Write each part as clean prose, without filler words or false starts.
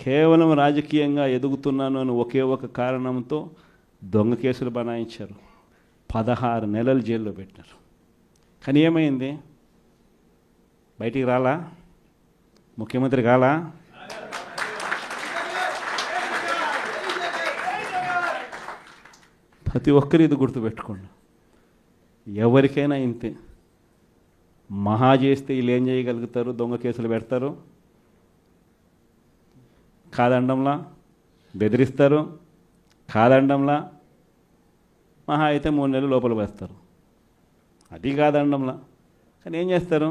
కేవలం రాజకీయంగా ఎదుగుతున్నాను అని ఒకే ఒక కారణంతో దొంగ కేసులు బనాయించారు. 16 నెలలు జైల్లో పెట్టారు. కానీ ఏమైంది? బయటికి రాలా? ముఖ్యమంత్రి కాలా? ప్రతి ఒక్కరు ఇది గుర్తుపెట్టుకోండి. ఎవరికైనా ఇంతే. మహా చేస్తే వీళ్ళు ఏం చేయగలుగుతారు? దొంగ కేసులు పెడతారు, కాదండంలా బెదిరిస్తారు, కాదండంలా మహా అయితే 3 నెలలు లోపల వేస్తారు. అది కాదండంలా. కానీ ఏం చేస్తారు?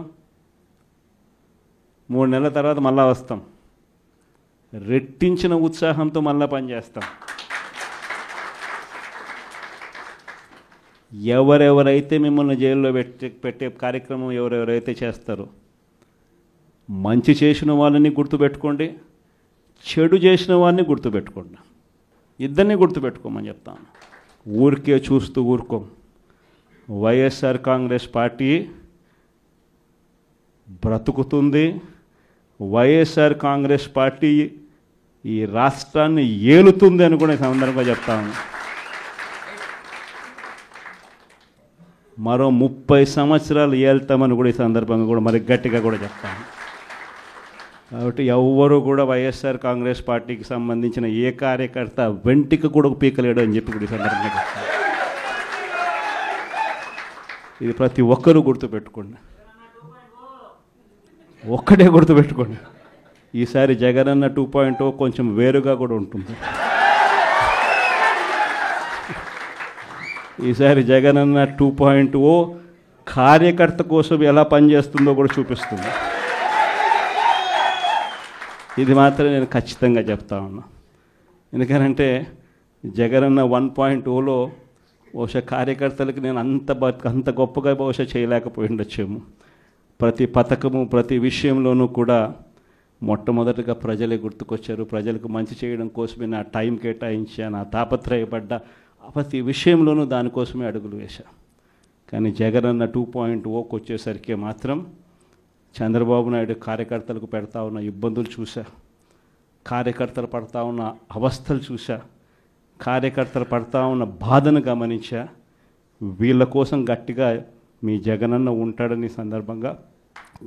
3 నెలల తర్వాత మళ్ళా వస్తాం, రెట్టించిన ఉత్సాహంతో మళ్ళా పనిచేస్తాం. ఎవరెవరైతే మిమ్మల్ని జైల్లో పెట్టే కార్యక్రమం ఎవరెవరైతే చేస్తారో, మంచి చేసిన వాళ్ళని గుర్తుపెట్టుకోండి, చెడు చేసిన వాడిని గుర్తుపెట్టుకోండి. ఇద్దరిని గుర్తుపెట్టుకోమని చెప్తాను. ఊరికే చూస్తూ ఊరుకోం. వైఎస్ఆర్ కాంగ్రెస్ పార్టీ బ్రతుకుతుంది. వైఎస్ఆర్ కాంగ్రెస్ పార్టీ ఈ రాష్ట్రాన్ని ఏలుతుంది అని కూడా ఈ సందర్భంగా చెప్తాను. మరో 30 సంవత్సరాలు ఏళ్తామని కూడా ఈ సందర్భంగా కూడా మరి గట్టిగా కూడా చెప్తాను. కాబట్టి ఎవ్వరూ కూడా వైఎస్ఆర్ కాంగ్రెస్ పార్టీకి సంబంధించిన ఏ కార్యకర్త వెంటికి కూడా పీకలేడు అని చెప్పి కూడా ఈ సందర్భంగా చెప్తాను. ఇది ప్రతి ఒక్కరూ గుర్తుపెట్టుకోండి. ఒక్కటే గుర్తుపెట్టుకోండి, ఈసారి జగనన్న 2.0 కొంచెం వేరుగా కూడా ఉంటుంది. ఈసారి జగనన్న 2.0 కార్యకర్త కోసం ఎలా పనిచేస్తుందో కూడా చూపిస్తుంది. ఇది మాత్రం నేను ఖచ్చితంగా చెప్తా ఉన్నా. ఎందుకనంటే జగనన్న 1.0లో బహుశా కార్యకర్తలకు నేను అంత గొప్పగా బహుశా చేయలేకపోయి ఉండొచ్చేమో. ప్రతి పథకము ప్రతి విషయంలోనూ కూడా మొట్టమొదటిగా ప్రజలే గుర్తుకొచ్చారు. ప్రజలకు మంచి చేయడం కోసమే నా టైం కేటాయించా, నా తాపత్రయపడ్డా, ప్రతి విషయంలోనూ దానికోసమే అడుగులు వేశా. కానీ జగనన్న 2.0కి వచ్చేసరికి మాత్రం చంద్రబాబు నాయుడు కార్యకర్తలకు పెడతా ఉన్న ఇబ్బందులు చూసా, కార్యకర్తలు పడతా ఉన్న అవస్థలు చూసా, కార్యకర్తలు పడతా ఉన్న బాధను గమనించా. వీళ్ళ కోసం గట్టిగా మీ జగనన్న ఉంటాడని సందర్భంగా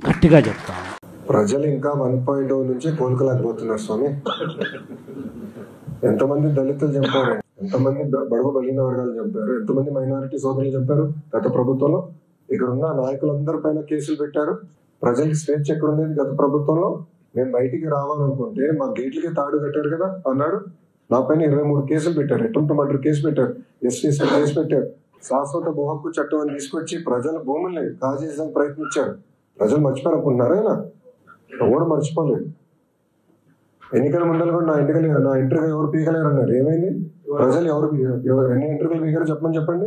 గట్టిగా చెప్తాను. ప్రజలు ఇంకా 1.0 నుంచి కోలుకోలేకపోతున్నారు స్వామి. ఎంతమంది దళితులు చంపారు, ఎంతమంది బడుగు బలిన వర్గాలు చంపారు, ఎంతమంది మైనారిటీ సోదరులు చంపారు గత ప్రభుత్వంలో. ఇక్కడ ఉన్న నాయకులందరి పైన కేసులు పెట్టారు. ప్రజలకి స్వేచ్ఛ ఎక్కడ ఉండేది గత ప్రభుత్వంలో? మేము బయటికి రావాలనుకుంటే మా గేట్లకి తాడు కట్టారు కదా అన్నాడు. నా పైన 23 కేసులు పెట్టారు, అటెంప్ట్ మర్డర్ కేసు పెట్టారు, ఎస్టీసీ కేసు పెట్టారు. శాశ్వత భూ హక్కు చట్టం అని తీసుకొచ్చి ప్రజల భూముల్ని కాజేయడానికి ప్రయత్నించారు. ప్రజలు మర్చిపోయారనుకుంటున్నారా? ఆయన ఎవరు మర్చిపోలేదు. ఎన్నికల ముందర కూడా నా ఇంటర్వ్యూ ఎవరు పీకలేరు అన్నారు. ఏమైంది? ప్రజలు ఎన్ని ఇంటర్వ్యూలు పీకారో చెప్పమని చెప్పండి.